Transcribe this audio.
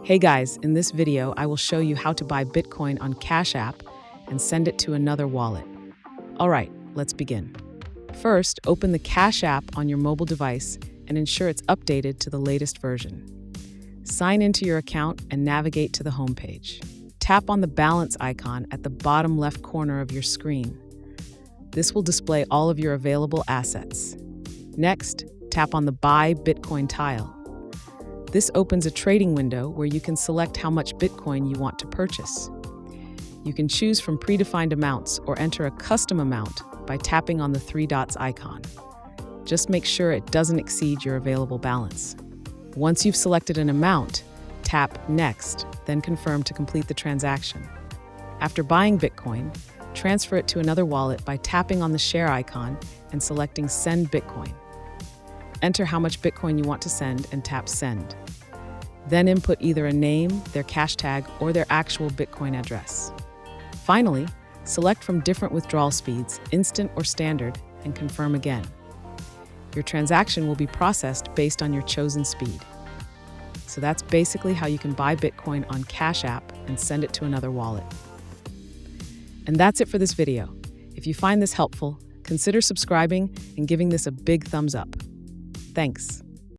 Hey guys, in this video, I will show you how to buy Bitcoin on Cash App and send it to another wallet. All right, let's begin. First, open the Cash App on your mobile device and ensure it's updated to the latest version. Sign into your account and navigate to the homepage. Tap on the balance icon at the bottom left corner of your screen. This will display all of your available assets. Next, tap on the Buy Bitcoin tile. This opens a trading window where you can select how much Bitcoin you want to purchase. You can choose from predefined amounts or enter a custom amount by tapping on the three dots icon. Just make sure it doesn't exceed your available balance. Once you've selected an amount, tap Next, then confirm to complete the transaction. After buying Bitcoin, transfer it to another wallet by tapping on the share icon and selecting Send Bitcoin. Enter how much Bitcoin you want to send and tap Send. Then input either a name, their cash tag, or their actual Bitcoin address. Finally, select from different withdrawal speeds, instant or standard, and confirm again. Your transaction will be processed based on your chosen speed. So that's basically how you can buy Bitcoin on Cash App and send it to another wallet. And that's it for this video. If you find this helpful, consider subscribing and giving this a big thumbs up. Thanks.